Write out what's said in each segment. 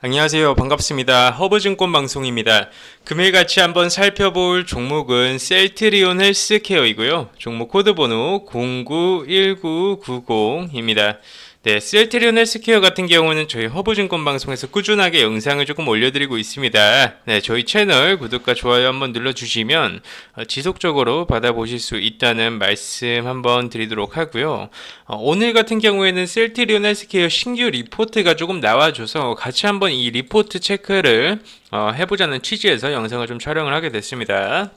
안녕하세요. 반갑습니다. 허브증권 방송입니다. 금일 같이 한번 살펴볼 종목은 셀트리온 헬스케어이고요. 종목 코드 번호 091990입니다. 네, 셀트리온 헬스케어 같은 경우는 저희 허브증권 방송에서 꾸준하게 영상을 조금 올려드리고 있습니다. 네, 저희 채널 구독과 좋아요 한번 눌러주시면 지속적으로 받아보실 수 있다는 말씀 한번 드리도록 하고요. 오늘 같은 경우에는 셀트리온 헬스케어 신규 리포트가 조금 나와줘서 같이 한번 이 리포트 체크를 해보자는 취지에서 영상을 좀 촬영을 하게 됐습니다.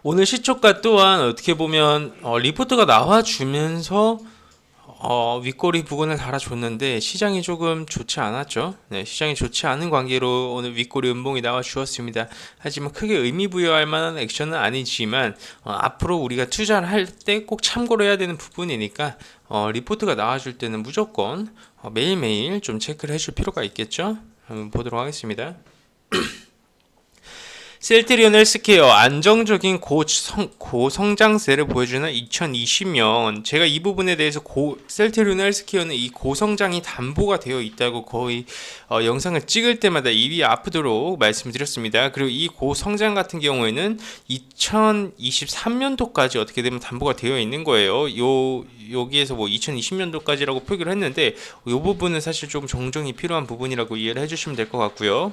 오늘 시초가 또한 어떻게 보면 리포트가 나와주면서 윗꼬리 부근을 달아줬는데 시장이 조금 좋지 않았죠. 네, 시장이 좋지 않은 관계로 오늘 윗꼬리 음봉이 나와 주었습니다. 하지만 크게 의미 부여할 만한 액션은 아니지만 앞으로 우리가 투자를 할 때 꼭 참고로 해야 되는 부분이니까 리포트가 나와줄 때는 무조건 매일매일 좀 체크를 해줄 필요가 있겠죠. 한번 보도록 하겠습니다. 셀트리온 헬스케어 안정적인 고성장세를 보여주는 2020년 제가 이 부분에 대해서 셀트리온 헬스케어는 이 고성장이 담보가 되어 있다고 거의 영상을 찍을 때마다 입이 아프도록 말씀드렸습니다. 그리고 이 고성장 같은 경우에는 2023년도까지 어떻게 되면 담보가 되어 있는 거예요. 여기에서 뭐 2020년도까지라고 표기를 했는데 이 부분은 사실 좀 정정이 필요한 부분이라고 이해를 해주시면 될 것 같고요.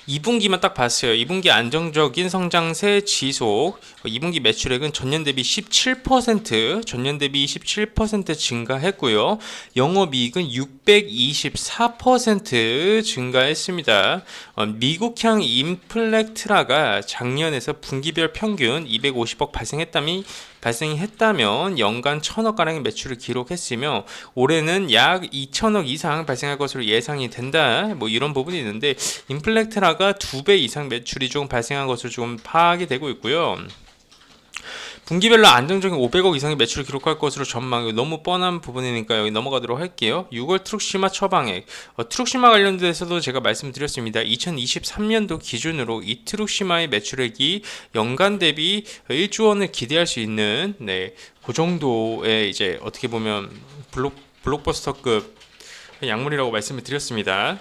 2분기만 딱 봤어요. 2분기 안정적인 성장세 지속. 2분기 매출액은 전년 대비 17% 증가했고요. 영업이익은 624% 증가했습니다. 미국향 인플렉트라가 작년에서 분기별 평균 250억 발생이 했다면 연간 1000억가량의 매출을 기록했으며 올해는 약 2000억 이상 발생할 것으로 예상이 된다. 뭐 이런 부분이 있는데 인플렉트라가 2배 이상 매출이 좀 발생한 것으로 좀 파악이 되고 있고요. 분기별로 안정적인 500억 이상의 매출을 기록할 것으로 전망이 너무 뻔한 부분이니까 여기 넘어가도록 할게요. 6월 트룩시마 처방액 트룩시마 관련돼서도 제가 말씀드렸습니다. 2023년도 기준으로 이 트룩시마의 매출액이 연간 대비 1조 원을 기대할 수 있는 그 정도의 이제 어떻게 보면 블록버스터급 약물이라고 말씀을 드렸습니다.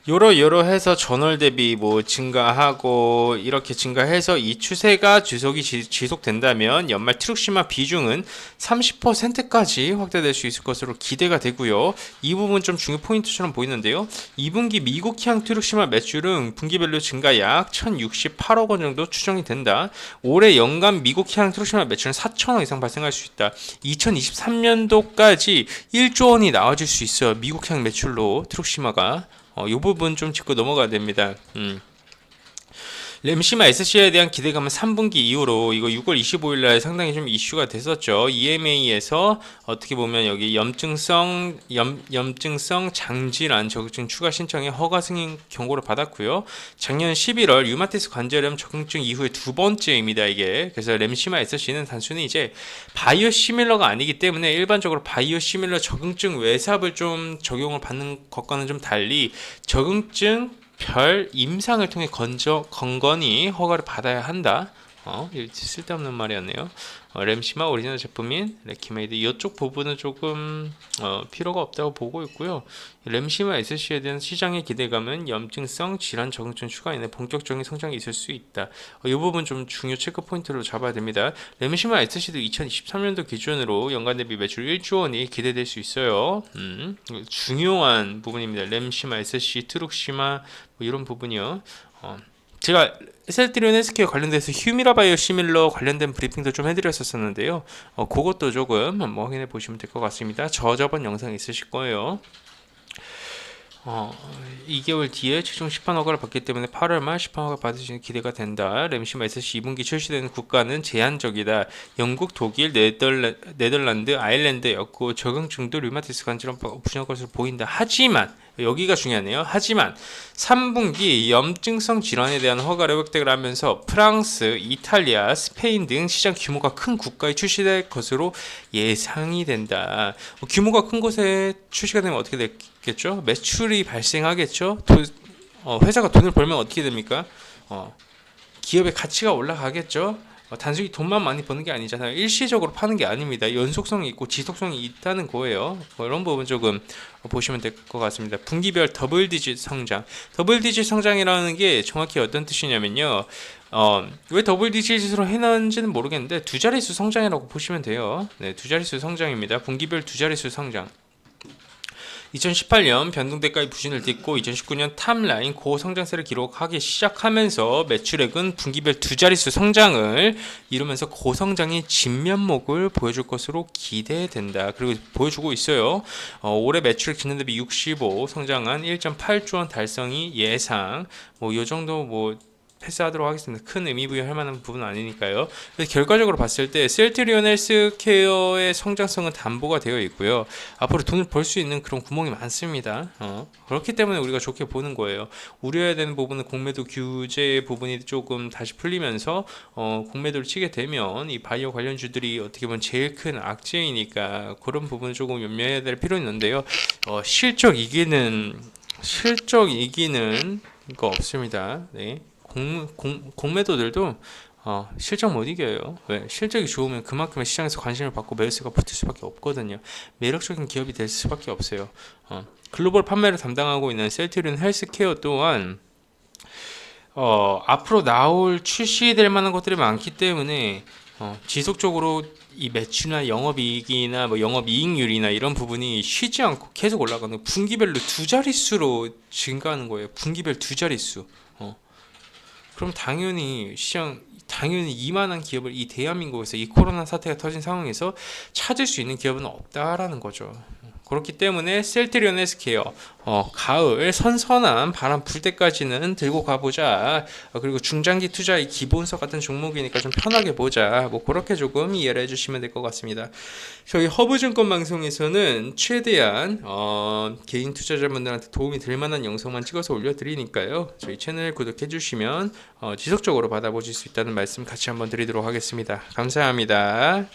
여러 해서 전월 대비 뭐 증가하고 이렇게 증가해서 이 추세가 지속된다면 연말 트룩시마 비중은 30%까지 확대될 수 있을 것으로 기대가 되고요. 이 부분 좀 중요 포인트처럼 보이는데요. 2분기 미국향 트룩시마 매출은 분기별로 증가 약 1068억 원 정도 추정이 된다. 올해 연간 미국향 트룩시마 매출은 4천억 이상 발생할 수 있다. 2023년도까지 1조 원이 나와줄 수 있어요. 미국향 매출로 트룩시마가 이 부분 좀 짚고 넘어가야 됩니다. 램시마 SC에 대한 기대감은 3분기 이후로 이거 6월 25일날 상당히 좀 이슈가 됐었죠. EMA에서 어떻게 보면 여기 염증성 장질환 적응증 추가 신청에 허가 승인 경고를 받았고요. 작년 11월 류마티스 관절염 적응증 이후에 두 번째입니다. 이게 그래서 램시마 SC는 단순히 이제 바이오시밀러가 아니기 때문에 일반적으로 바이오시밀러 적응증 외삽을 좀 적용을 받는 것과는 좀 달리 적응증 별 임상을 통해 건건히 허가를 받아야 한다. 쓸데없는 말이었네요. 램시마 오리지널 제품인 레키메이드 이쪽 부분은 조금 필요가 없다고 보고 있고요. 램시마 SC에 대한 시장의 기대감은 염증성 질환 적응증 추가인의 본격적인 성장이 있을 수 있다. 이 부분 좀 중요 체크 포인트로 잡아야 됩니다. 램시마 SC도 2023년도 기준으로 연간 대비 매출 1조 원이 기대될 수 있어요. 중요한 부분입니다. 램시마 SC, 트룩시마 뭐 이런 부분이요. 제가 셀트리온 헬스케어 관련돼서 휴미라 바이오시밀러 관련된 브리핑도 좀 해드렸었는데요. 그것도 조금 한번 확인해 보시면 될 것 같습니다. 저번 영상이 있으실 거예요. 2개월 뒤에 최종 시판 허가를 받기 때문에 8월 말 시판 허가 받으시는 기대가 된다. 램시마 SC 2분기 출시되는 국가는 제한적이다. 영국, 독일, 네덜란드, 아일랜드였고 적응증도 류마티스 관절염 분야할 것으로 보인다. 하지만 여기가 중요하네요. 하지만 3분기 염증성 질환에 대한 허가를 획득을 하면서 프랑스, 이탈리아, 스페인 등 시장 규모가 큰 국가에 출시될 것으로 예상이 된다. 규모가 큰 곳에 출시가 되면 어떻게 됐겠죠? 매출이 발생하겠죠? 회사가 돈을 벌면 어떻게 됩니까? 기업의 가치가 올라가겠죠? 단순히 돈만 많이 버는 게 아니잖아요. 일시적으로 파는 게 아닙니다. 연속성이 있고 지속성이 있다는 거예요. 이런 부분 조금 보시면 될 것 같습니다. 분기별 더블 디짓 성장. 더블 디짓 성장이라는 게 정확히 어떤 뜻이냐면요. 왜 더블 디짓으로 해놨는지는 모르겠는데 두 자릿수 성장이라고 보시면 돼요. 네, 두 자릿수 성장입니다. 분기별 두 자릿수 성장. 2018년 변동대가의 부진을 딛고 2019년 탑라인 고성장세를 기록하기 시작하면서 매출액은 분기별 두 자릿수 성장을 이루면서 고성장의 진면목을 보여줄 것으로 기대된다. 그리고 보여주고 있어요. 올해 매출액 전년 대비 65 성장한 1.8조 원 달성이 예상. 이 정도 패스하도록 하겠습니다. 큰 의미 부여할 만한 부분은 아니니까요. 그래서 결과적으로 봤을 때 셀트리온 헬스케어의 성장성은 담보가 되어 있고요. 앞으로 돈을 벌 수 있는 그런 구멍이 많습니다. 그렇기 때문에 우리가 좋게 보는 거예요. 우려해야 되는 부분은 공매도 규제 부분이 조금 다시 풀리면서 공매도를 치게 되면 이 바이오 관련주들이 어떻게 보면 제일 큰 악재이니까 그런 부분을 조금 염려해야 될 필요는 있는데요. 실적 이기는 거 없습니다. 네. 공매도들도 실적 못 이겨요. 왜? 실적이 좋으면 그만큼의 시장에서 관심을 받고 매수가 붙을 수밖에 없거든요. 매력적인 기업이 될 수밖에 없어요. 글로벌 판매를 담당하고 있는 셀트리온 헬스케어 또한 앞으로 출시될 만한 것들이 많기 때문에 지속적으로 이 매출이나 영업이익이나 영업이익률이나 이런 부분이 쉬지 않고 계속 올라가는 분기별로 두 자릿수로 증가하는 거예요. 분기별 두 자릿수. 그럼 당연히 이만한 기업을 이 대한민국에서 이 코로나 사태가 터진 상황에서 찾을 수 있는 기업은 없다라는 거죠. 그렇기 때문에 셀트리온 헬스케어 가을 선선한 바람 불 때까지는 들고 가보자. 그리고 중장기 투자의 기본서 같은 종목이니까 좀 편하게 보자. 그렇게 조금 이해를 해주시면 될 것 같습니다. 저희 허브증권 방송에서는 최대한 개인 투자자분들한테 도움이 될 만한 영상만 찍어서 올려드리니까요. 저희 채널 구독해주시면 지속적으로 받아보실 수 있다는 말씀 같이 한번 드리도록 하겠습니다. 감사합니다.